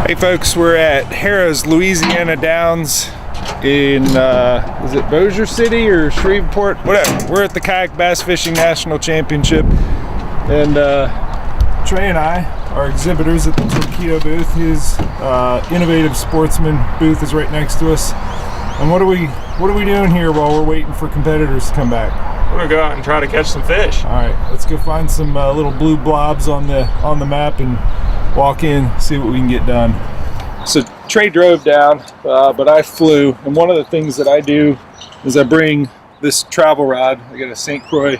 Hey folks, we're at Harrah's Louisiana Downs in, is it Bossier City or Shreveport? Whatever. We're at the Kayak Bass Fishing National Championship, and Trey and I are exhibitors at the Torpedo booth. His Innovative Sportsman booth is right next to us. And what are we doing here while we're waiting for competitors to come back? We're gonna go out and try to catch some fish. All right, let's go find some little blue blobs on the map and walk in, see what we can get done. So Trey drove down, but I flew. And one of the things that I do is I bring this travel rod. I got a St. Croix.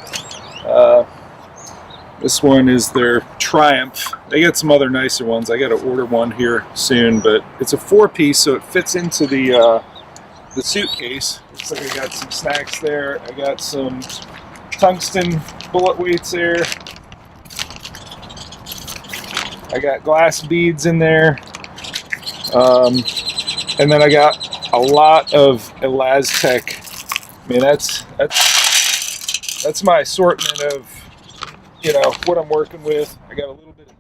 This one is their Triumph. They got some other nicer ones. I got to order one here soon, but it's a 4-piece, so it fits into the suitcase. Looks like I got some snacks there. I got some tungsten bullet weights there. I got glass beads in there. And then I got a lot of Elastec. I mean, that's my assortment of, what I'm working with. I got a little bit of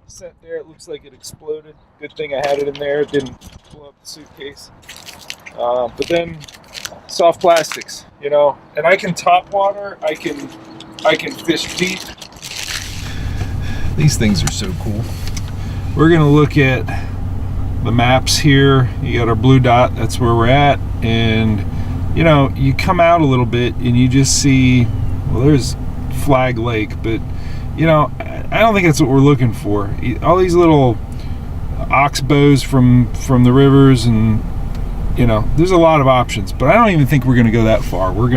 scent there. It looks like it exploded. Good thing I had it in there. It didn't blow up the suitcase. But then soft plastics, and I can top water. I can fish deep. These things are so cool. We're gonna look at the maps here. You got our blue dot, that's where we're at, and you come out a little bit and you just see, well, there's Flag Lake, but I don't think that's what we're looking for. All these little oxbows from the rivers, and there's a lot of options, but I don't even think we're gonna go that far. We're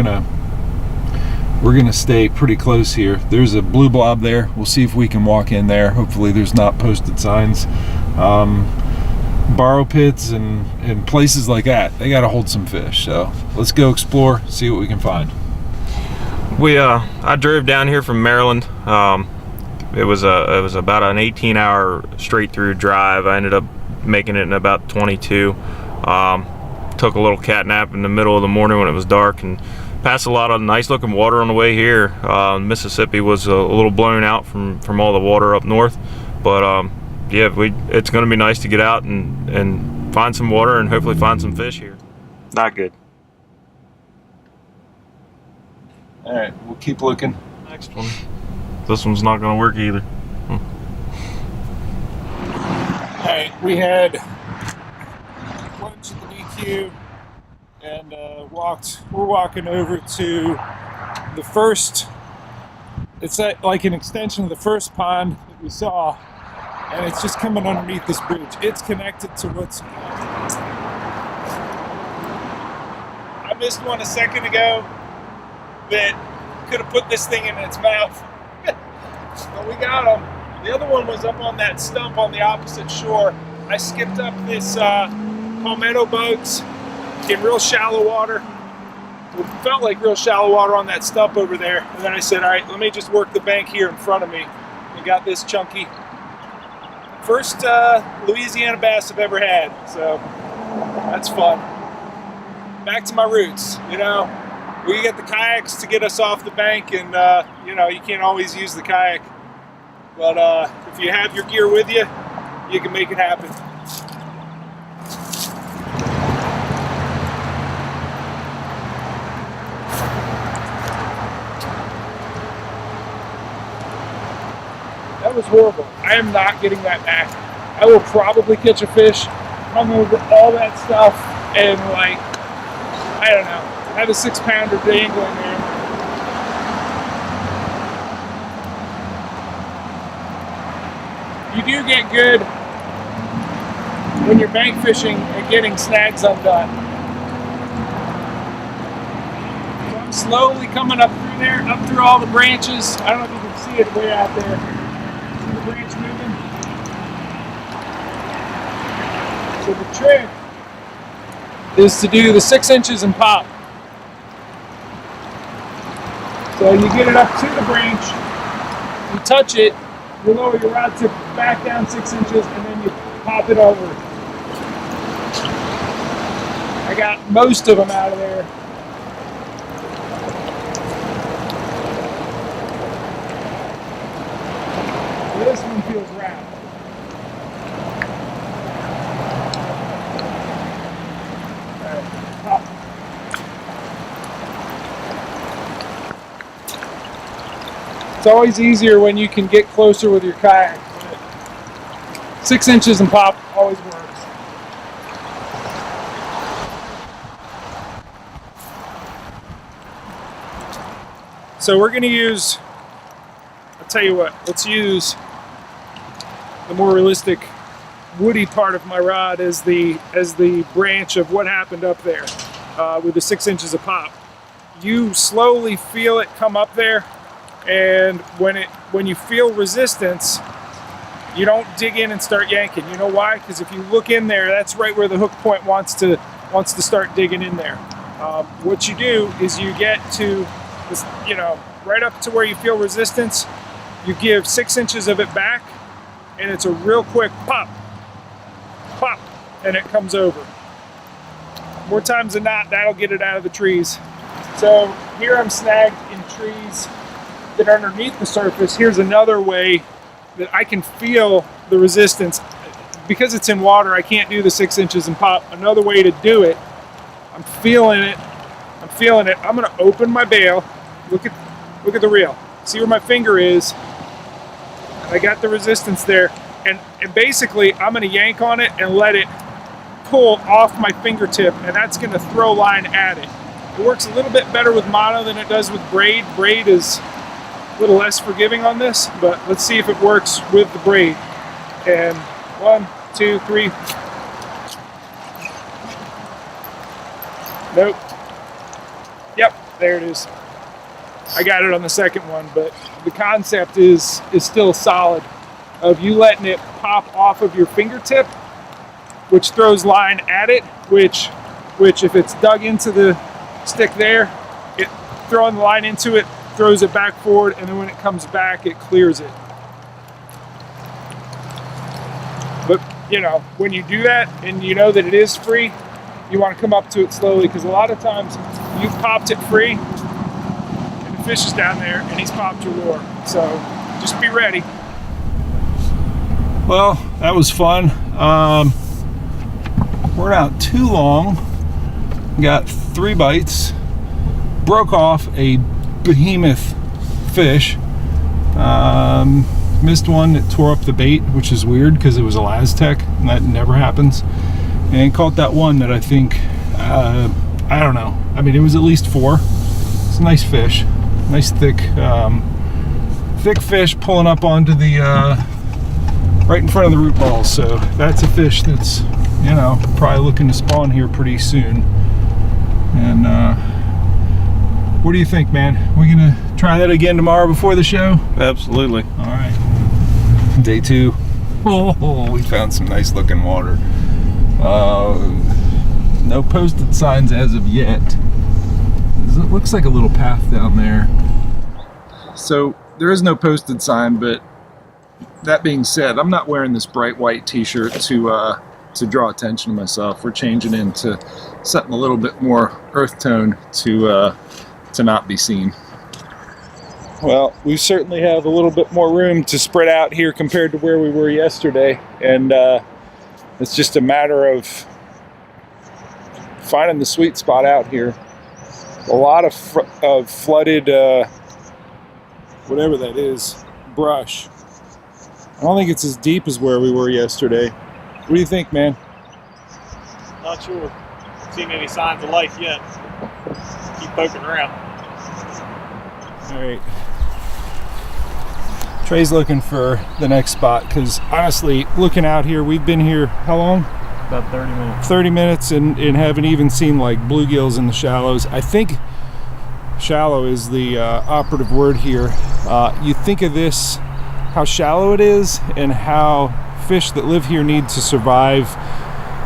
gonna stay pretty close here. There's a blue blob there. We'll see if we can walk in there. Hopefully there's not posted signs. Borrow pits and places like that, they got to hold some fish. So let's go explore, see what we can find. I drove down here from Maryland. It was about an 18-hour straight through drive. I ended up making it in about 22. Took a little cat nap in the middle of the morning when it was dark, and passed a lot of nice looking water on the way here. Mississippi was a little blown out from all the water up north, but yeah, it's going to be nice to get out and find some water and hopefully find some fish here. Not good. All right, we'll keep looking. Next one. This one's not going to work either. All right, we had lunch at the BQ and we're walking over to the first, it's like an extension of the first pond that we saw, and it's just coming underneath this bridge. It's connected to what's... I missed one a second ago that could have put this thing in its mouth. But we got him. The other one was up on that stump on the opposite shore. I skipped up this palmetto bugs in real shallow water. It felt like real shallow water on that stump over there. And then I said, all right, let me just work the bank here in front of me. We got this chunky. First Louisiana bass I've ever had, so that's fun. Back to my roots, we get the kayaks to get us off the bank, and you can't always use the kayak, but if you have your gear with you, you can make it happen. That was horrible. I am not getting that back. I will probably catch a fish, hung over all that stuff, and I don't know, have a 6-pounder dangling there. You do get good when you're bank fishing and getting snags undone. So I'm slowly coming up through there, up through all the branches. I don't know if you can see it way out there. Branch moving. So the trick is to do the 6 inches and pop. So you get it up to the branch, you touch it, you lower your rod tip back down 6 inches, and then you pop it over. I got most of them out of there. This one feels wrapped. always easier when you can get closer with your kayak. 6 inches and pop always works. So we're going to use, I'll tell you what, let's use the more realistic woody part of my rod as the branch of what happened up there with the 6 inches of pop. You slowly feel it come up there, and when you feel resistance, you don't dig in and start yanking. You know why? Because if you look in there, that's right where the hook point wants to start digging in there. What you do is you get to this, right up to where you feel resistance. You give 6 inches of it back, and it's a real quick pop, pop, and it comes over. More times than not, that'll get it out of the trees. So here I'm snagged in trees that are underneath the surface. Here's another way that I can feel the resistance. Because it's in water, I can't do the 6 inches and pop. Another way to do it, I'm feeling it. I'm gonna open my bail. Look at the reel. See where my finger is. I got the resistance there. And basically, I'm gonna yank on it and let it pull off my fingertip, and that's gonna throw line at it. It works a little bit better with mono than it does with braid. Braid is a little less forgiving on this, but let's see if it works with the braid. And 1, 2, 3. Nope. Yep, there it is. I got it on the second one, but the concept is still solid of you letting it pop off of your fingertip, which throws line at it, which if it's dug into the stick there, it throwing the line into it throws it back forward, and then when it comes back, it clears it. But when you do that and you know that it is free, you want to come up to it slowly, because a lot of times you've popped it free and the fish is down there and he's popped your lure. So just be ready. Well, that was fun. We're not too long. Got 3 bites. Broke off a behemoth fish. Missed one that tore up the bait, which is weird because it was a Laztec, and that never happens. And caught that one that I think, I don't know. I mean, it was at least 4. It's a nice fish. Nice thick fish pulling up onto the, right in front of the root balls. So that's a fish that's, probably looking to spawn here pretty soon. And what do you think, man? We gonna try that again tomorrow before the show? Absolutely. All right. Day 2. Oh, we found some nice looking water. No posted signs as of yet. It looks like a little path down there. So there is no posted sign, but that being said, I'm not wearing this bright white t-shirt to draw attention to myself. We're changing into something a little bit more earth tone to not be seen. Well, we certainly have a little bit more room to spread out here compared to where we were yesterday, and it's just a matter of finding the sweet spot out here. A lot of flooded, whatever that is, brush. I don't think it's as deep as where we were yesterday. What do you think, man? Not sure. Seen any signs of life yet. Keep poking around. All right. Trey's looking for the next spot, because honestly, looking out here, we've been here how long? About 30 minutes. 30 minutes and haven't even seen like bluegills in the shallows. I think shallow is the operative word here. You think of this, how shallow it is, and how fish that live here need to survive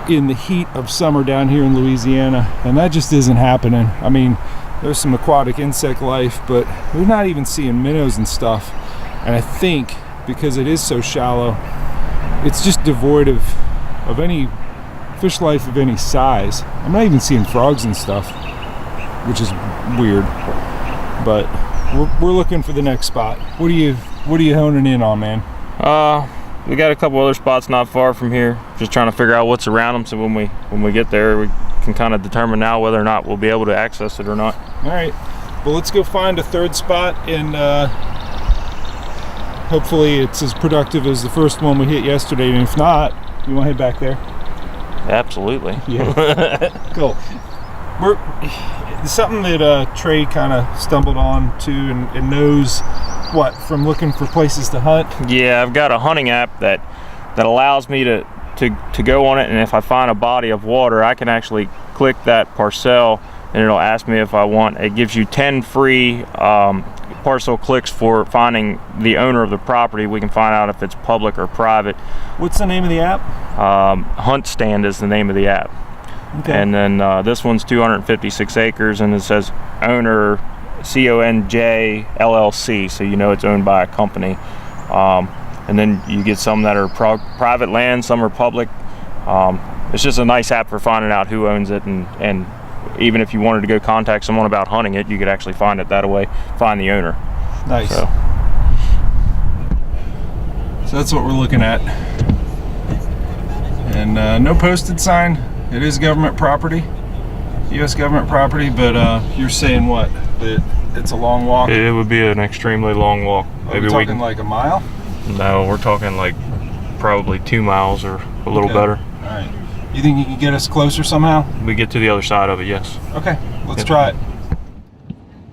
in the heat of summer down here in Louisiana, and that just isn't happening. I mean, there's some aquatic insect life, but we're not even seeing minnows and stuff. And I think because it is so shallow, it's just devoid of any fish life of any size. I'm not even seeing frogs and stuff, which is weird. But we're looking for the next spot. What are you honing in on, man? We got a couple other spots not far from here. Just trying to figure out what's around them, so when we get there, we can kind of determine now whether or not we'll be able to access it or not. All right. Well, let's go find a third spot and hopefully it's as productive as the first one we hit yesterday, and if not, you want to head back there? Absolutely. Yeah. Cool. It's something that Trey kind of stumbled on to and knows what from looking for places to hunt. Yeah, I've got a hunting app that allows me to go on it, and if I find a body of water, I can actually click that parcel and it'll ask me if I want. It gives you 10 free parcel clicks for finding the owner of the property. We can find out if it's public or private. What's the name of the app? Hunt Stand is the name of the app. Okay. And then this one's 256 acres, and it says owner CONJ LLC, so you know it's owned by a company. And then you get some that are private land, some are public. It's just a nice app for finding out who owns it, and even if you wanted to go contact someone about hunting it, you could actually find it that way, find the owner. Nice. So that's what we're looking at. And no posted sign. It is government property, U.S. government property, but you're saying what? That it's a long walk? it would be an extremely long walk. Are we talking like a mile? No, we're talking like probably 2 miles or a little better. All right. You think you can get us closer somehow? We get to the other side of it, yes. Okay, let's try it.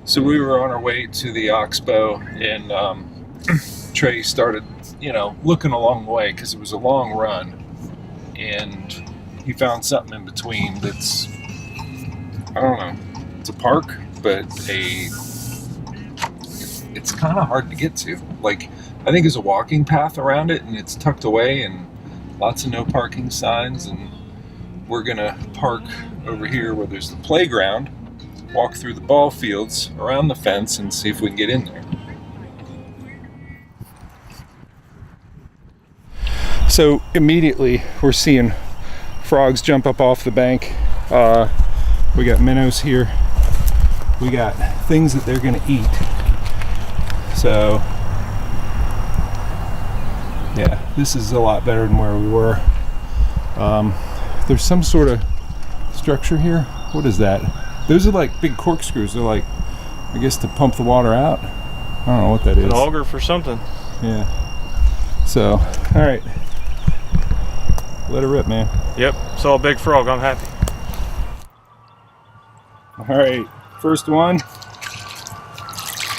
So we were on our way to the Oxbow, and Trey started, looking along the way because it was a long run, and he found something in between that's, I don't know, it's a park, but it's kind of hard to get to. Like, I think there's a walking path around it, and it's tucked away, and lots of no parking signs, and we're gonna park over here where there's the playground, walk through the ball fields, around the fence, and see if we can get in there. So immediately we're seeing frogs jump up off the bank. We got minnows here. We got things that they're gonna eat. So yeah, this is a lot better than where we were. There's some sort of structure here. What is that? Those are like big corkscrews. They're like, I guess, to pump the water out. I don't know what that is. An auger for something. Yeah. So, all right. Let it rip, man. Yep, saw a big frog. I'm happy. All right, first one.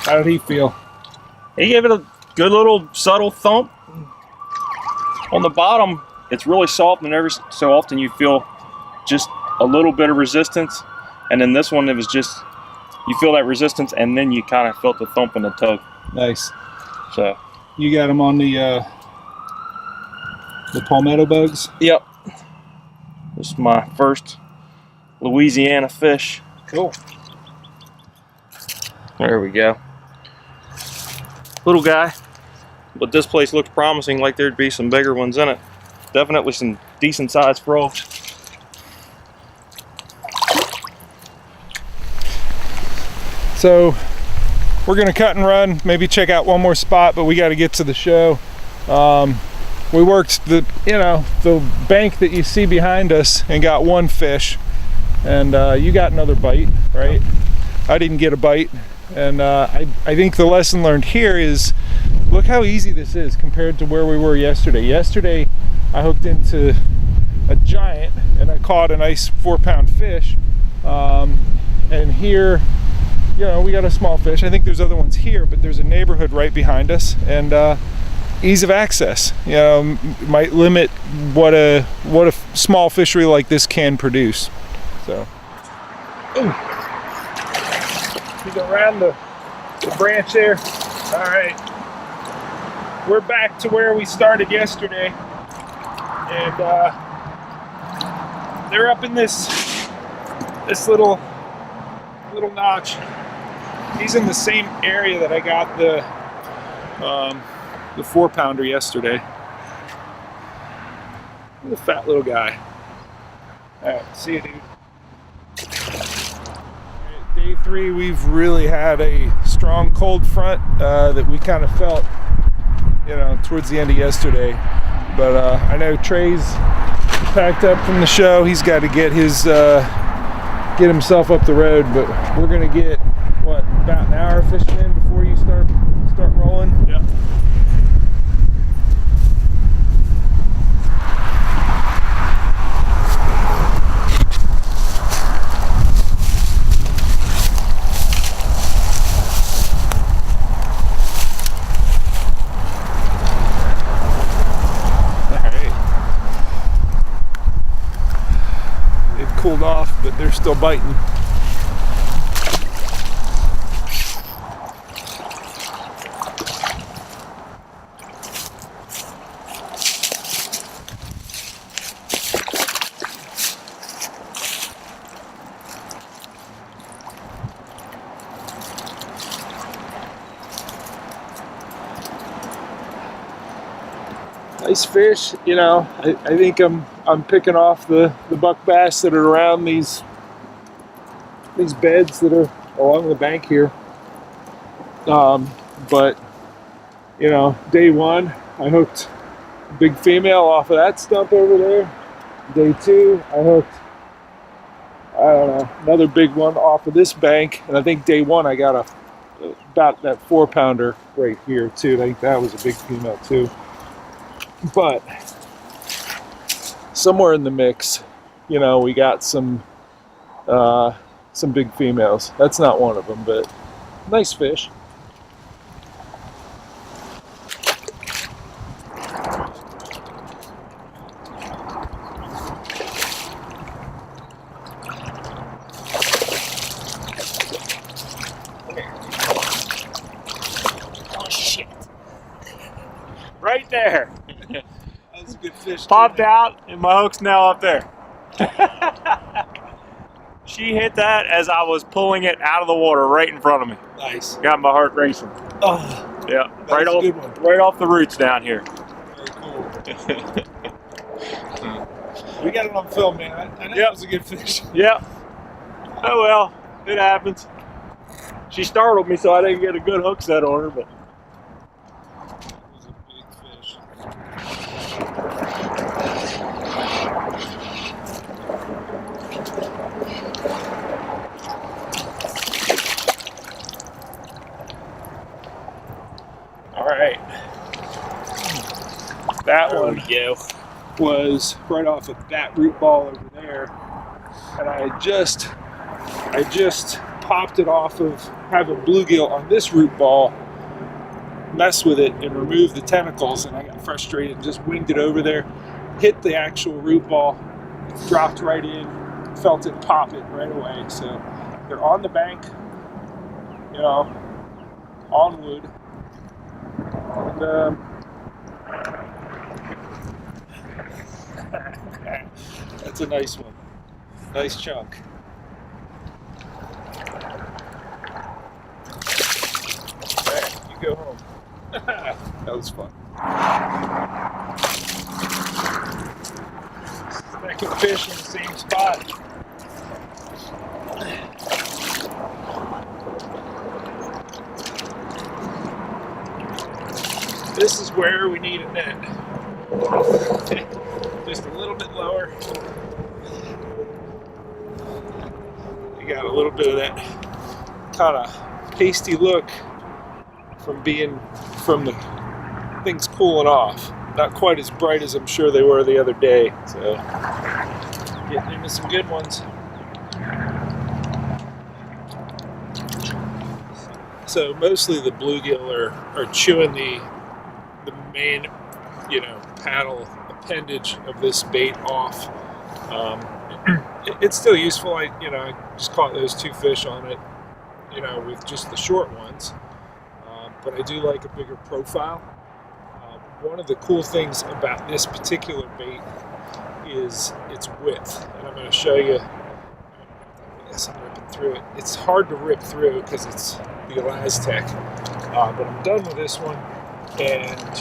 How did he feel? He gave it a good little subtle thump. On the bottom, it's really soft, and every so often you feel just a little bit of resistance. And then this one, it was just, you feel that resistance, and then you kind of felt the thump and the tug. Nice. So you got him on the palmetto bugs? Yep. This is my first Louisiana fish. Cool. There we go. Little guy. But this place looks promising, like there'd be some bigger ones in it. Definitely some decent sized frogs. So we're gonna cut and run, maybe check out one more spot, but we got to get to the show. We worked the bank that you see behind us and got one fish, and you got another bite, right? I didn't get a bite, and I think the lesson learned here is, look how easy this is compared to where we were yesterday. Yesterday I hooked into a giant and I caught a nice 4-pound fish, and here we got a small fish. I think there's other ones here, but there's a neighborhood right behind us, and ease of access might limit what a small fishery like this can produce. So you go around the branch there. All right, we're back to where we started yesterday, and they're up in this little notch. He's in the same area that I got the 4-pounder yesterday. The fat little guy. All right, see you, dude. Right, day 3, we've really had a strong cold front that we kind of felt, towards the end of yesterday. But I know Trey's packed up from the show. He's got to get himself up the road. But we're gonna get about an hour fishing in before you start rolling. Yep. they're still biting. Nice fish, you know. I think I'm picking off the buck bass that are around these beds that are along the bank here. But you know, day one I hooked a big female off of that stump over there. Day two I hooked, I don't know, another big one off of this bank, and I think day one I got about that 4-pounder right here too. I think that was a big female too. But somewhere in the mix, you know, we got some big females. That's not one of them, but nice fish. Oh shit! Right there. That was a good fish. Popped out, and my hook's now up there. She hit that as I was pulling it out of the water right in front of me. Nice. Got my heart racing. Oh, Yeah, that was a good one. right off the roots down here. Very cool. We got it on film, man. I know it was a good fish. Yep. Oh well, it happens. She startled me, so I didn't get a good hook set on her, but. It was a big fish. All right, that There one we go. was right off of that root ball over there, and I just popped it off of having bluegill on this root ball, mess with it and remove the tentacles, and I got frustrated and just winged it over there, hit the actual root ball, dropped right in, felt it pop it right away. So they're on the bank, you know, on wood, and that's a nice one. Nice chunk. Alright, you go home. That was fun. Second fish in the same spot. This is where we need a net. Just a little bit lower. You got a little bit of that kind of pasty look from the things cooling off. Not quite as bright as I'm sure they were the other day. So getting into some good ones. So mostly the bluegill are chewing the main, you know, paddle appendage of this bait off. It's still useful. I just caught those 2 fish on it, you know, with just the short ones. But I do like a bigger profile. One of the cool things about this particular bait is its width, and I'm going to show you. Yes, I'm ripping through it. It's hard to rip through because it's the Elastec, but I'm done with this one. And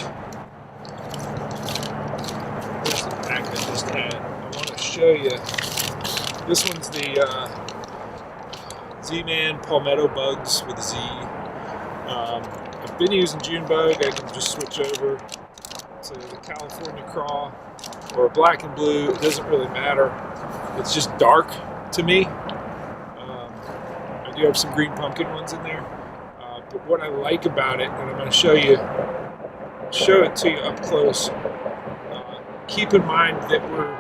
here's the pack I just had. I want to show you. This one's the Z-Man Palmetto Bugs with a Z. I've been using June Bug. I can just switch over to the California Craw or a black and blue. It doesn't really matter. It's just dark to me. I do have some green pumpkin ones in there. But what I like about it, and I'm going to show it to you up close. Keep in mind that we're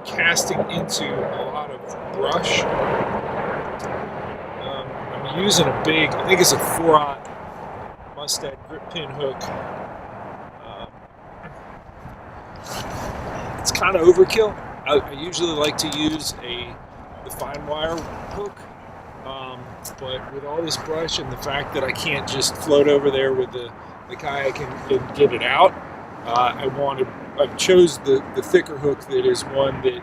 casting into a lot of brush. I'm using a big, I think it's a 4/0 Mustad grip pin hook. It's kind of overkill. I usually like to use a the fine wire hook. But with all this brush and the fact that I can't just float over there with the kayak and get it out, I chose the thicker hook that is one that,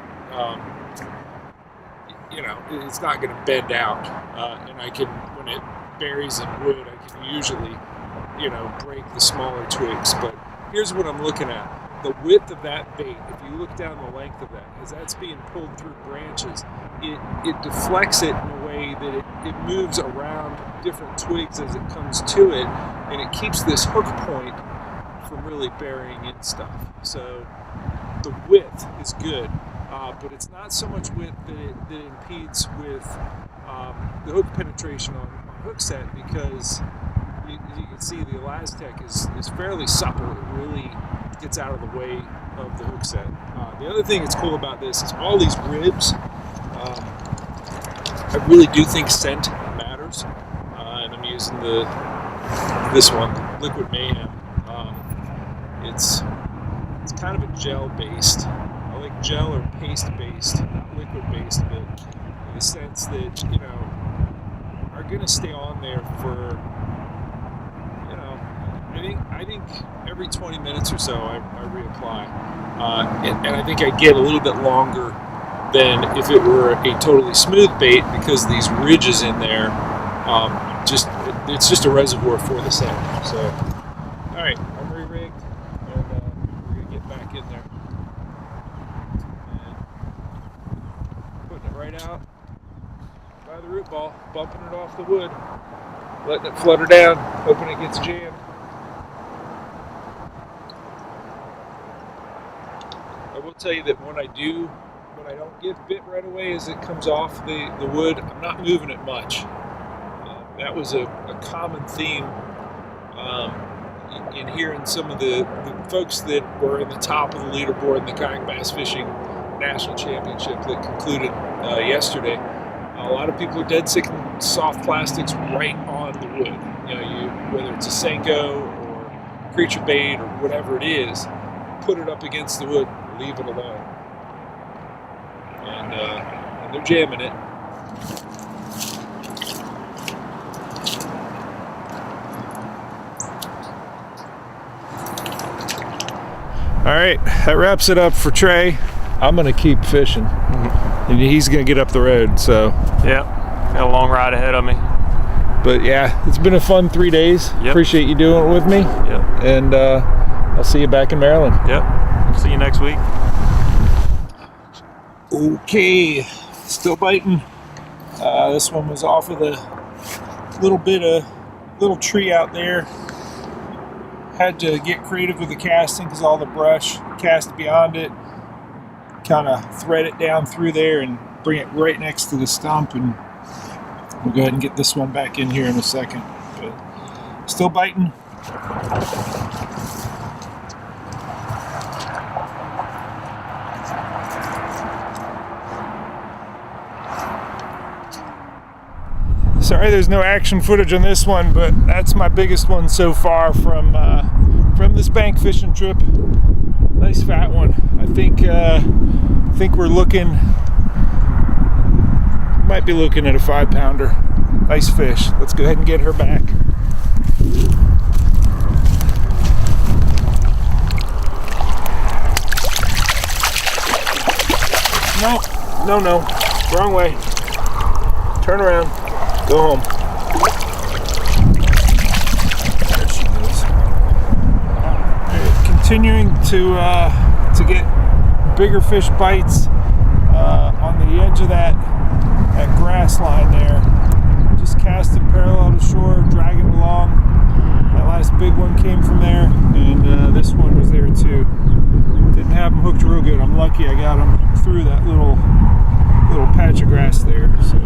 it's not going to bend out. And I can, when it buries in wood, I can usually, break the smaller twigs. But here's what I'm looking at. The width of that bait, if you look down the length of that, as that's being pulled through branches, it deflects it in a way that it moves around different twigs as it comes to it, and it keeps this hook point from really burying in stuff. So the width is good, but it's not so much width that it impedes with the hook penetration on hook set, because you can see the Elastec is fairly supple. It really gets out of the way of the hook set. The other thing that's cool about this is all these ribs. I really do think scent matters, and I'm using this one, Liquid Mayhem. It's kind of a gel based. I like gel or paste based, not liquid based, but in the sense that are going to stay on there for. I think every 20 minutes or so I reapply, and I think I get a little bit longer than if it were a totally smooth bait, because these ridges in there, it's just a reservoir for the scent. So, all right, I'm re-rigged, and we're gonna get back in there and putting it right out by the root ball, bumping it off the wood, letting it flutter down, hoping it gets jammed. I will tell you that when I don't get bit right away as it comes off the wood, I'm not moving it much. That was a common theme in hearing some of the folks that were in the top of the leaderboard in the Kayak Bass Fishing National Championship that concluded yesterday. A lot of people are dead sick of soft plastics right on the wood. Whether it's a Senko or creature bait or whatever it is, put it up against the wood, leave it alone. And they're jamming it. All right, that wraps it up for Trey. I'm gonna keep fishing, and he's gonna get up the road. So yeah, got a long ride ahead of me. But yeah, it's been a fun 3 days. Yep. Appreciate you doing it with me. Yep. And I'll see you back in Maryland. Yep. See you next week. Okay, still biting. This one was off of the little tree out there. Had to get creative with the casting because all the brush cast beyond it. Kind of thread it down through there and bring it right next to the stump, and we'll go ahead and get this one back in here in a second. But still biting. Sorry there's no action footage on this one, but that's my biggest one so far from this bank fishing trip. Nice fat one. I think we're might be looking at a 5-pounder. Nice fish. Let's go ahead and get her back. No, wrong way. Turn around. Go home. There she goes. Continuing to get bigger fish bites on the edge of that grass line there. Just casting parallel to shore, dragging along. That last big one came from there, and this one was there too. Didn't have them hooked real good. I'm lucky I got them through that little patch of grass there. So.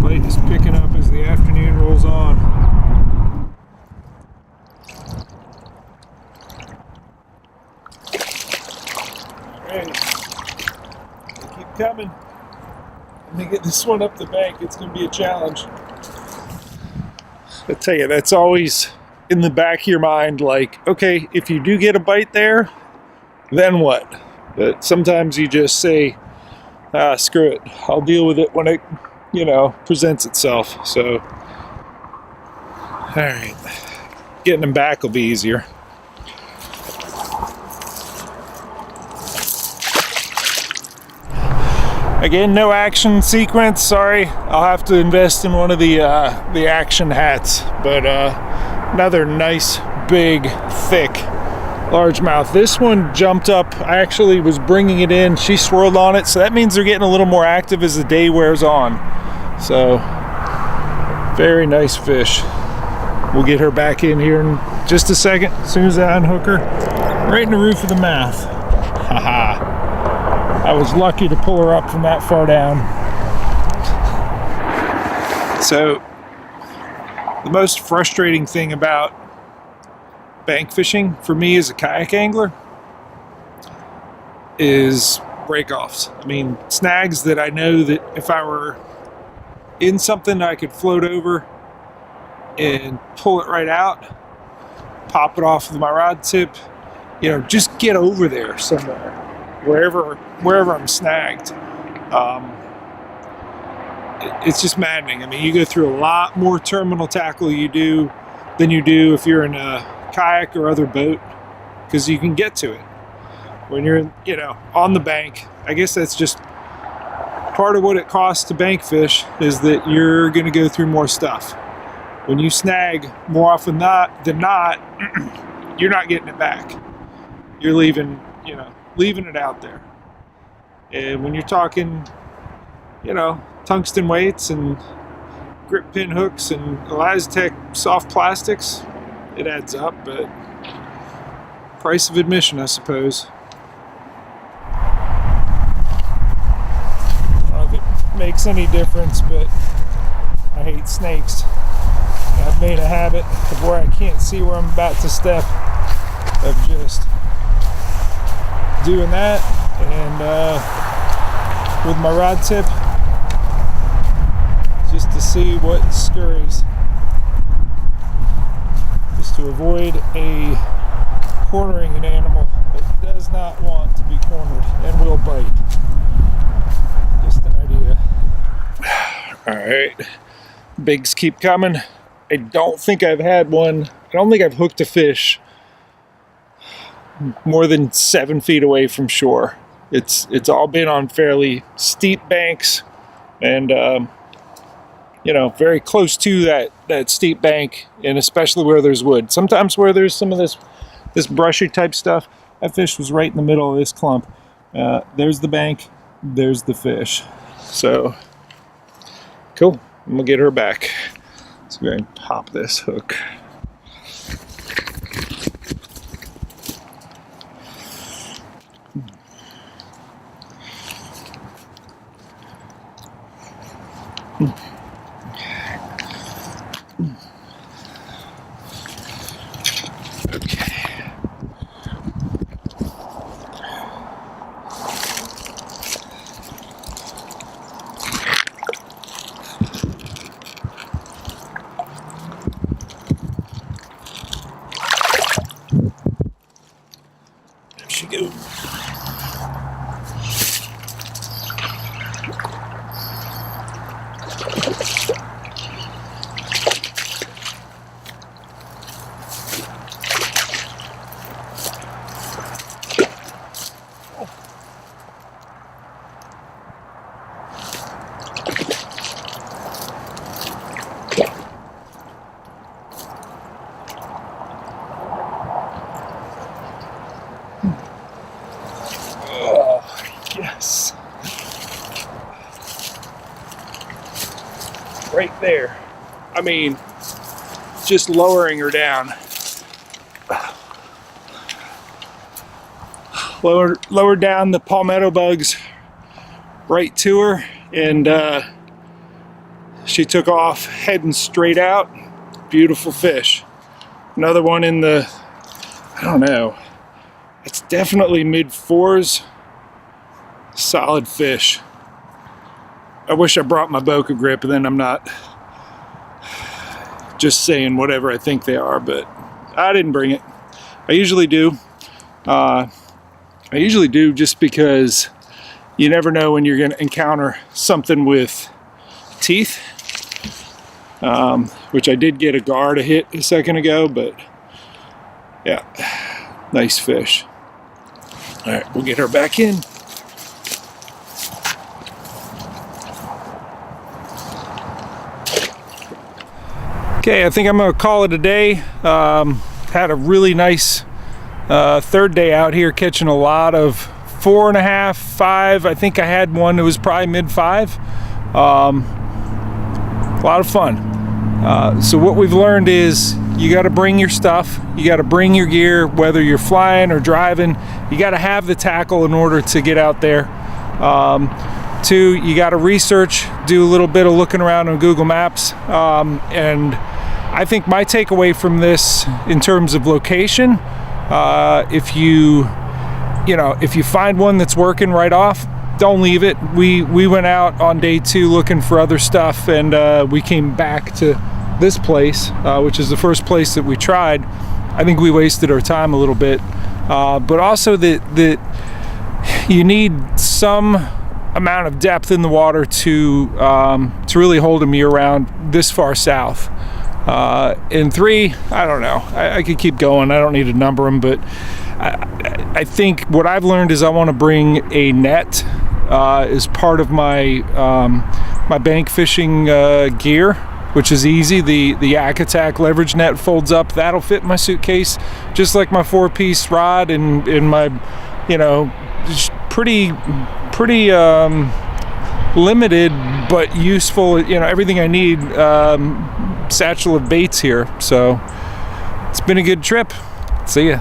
Bite is picking up as the afternoon rolls on. Alright, keep coming. Let me get this one up the bank. It's going to be a challenge. I tell you, that's always in the back of your mind, like, okay, if you do get a bite there, then what? But sometimes you just say, ah, screw it, I'll deal with it when it, presents itself. So, all right, getting them back will be easier. Again, no action sequence. Sorry, I'll have to invest in one of the action hats. But another nice, big, thick largemouth. This one jumped up. I actually was bringing it in. She swirled on it, so that means they're getting a little more active as the day wears on. So, very nice fish. We'll get her back in here in just a second. As soon as I unhook her, right in the roof of the mouth. Haha. I was lucky to pull her up from that far down. So, the most frustrating thing about bank fishing for me as a kayak angler is break-offs. I mean, snags that I know that if I were in something I could float over and pull it right out, pop it off with my rod tip, just get over there somewhere. Wherever I'm snagged. It's just maddening. I mean, you go through a lot more terminal tackle than you do if you're in a kayak or other boat, because you can get to it. When you're, on the bank, I guess that's just part of what it costs to bank fish, is that you're going to go through more stuff. When you snag, more often than not, you're not getting it back. You're leaving it out there. And when you're talking, tungsten weights and grip pin hooks and Elastec soft plastics, it adds up, but price of admission, I suppose. I don't know if it makes any difference, but I hate snakes. I've made a habit of where I can't see where I'm about to step, of just doing that, and with my rod tip, just to see what scurries, just to avoid cornering an animal that does not want to be cornered and will bite. Just an idea. All right, bigs keep coming. I don't think I've hooked a fish more than 7 feet away from shore. It's all been on fairly steep banks, and very close to that steep bank, and especially where there's wood. Sometimes where there's some of this brushy type stuff, that fish was right in the middle of this clump. There's the bank, there's the fish. So cool. I'm gonna get her back. Let's go ahead and pop this hook. Yes. Right there. I mean, just lowering her down. Lower down the palmetto bugs right to her, and she took off heading straight out. Beautiful fish. Another one in the, I don't know, it's definitely mid-4s. Solid fish. I wish I brought my Boca grip, and then I'm not just saying whatever I think they are, but I didn't bring it. I usually do. I usually do just because you never know when you're going to encounter something with teeth, which I did get a gar to hit a second ago, but yeah, nice fish. All right, we'll get her back in. Okay, I think I'm gonna call it a day. Had a really nice third day out here, catching a lot of 4.5, 5. I think I had one that was probably mid-5. A lot of fun. So what we've learned is you got to bring your stuff, you got to bring your gear, whether you're flying or driving. You got to have the tackle in order to get out there. 2, you got to research, do a little bit of looking around on Google Maps. And I think my takeaway from this in terms of location, if you find one that's working right off, don't leave it. We went out on day 2 looking for other stuff, and we came back to this place, which is the first place that we tried. I think we wasted our time a little bit, but also that you need some amount of depth in the water to really hold them year-round this far south. And 3, I don't know. I could keep going. I don't need to number them, but I think what I've learned is I want to bring a net as part of my my bank fishing gear, which is easy. The Yak Attack leverage net folds up. That'll fit my suitcase, just like my 4-piece rod and my, pretty limited but useful, everything I need satchel of baits here. So it's been a good trip. See ya.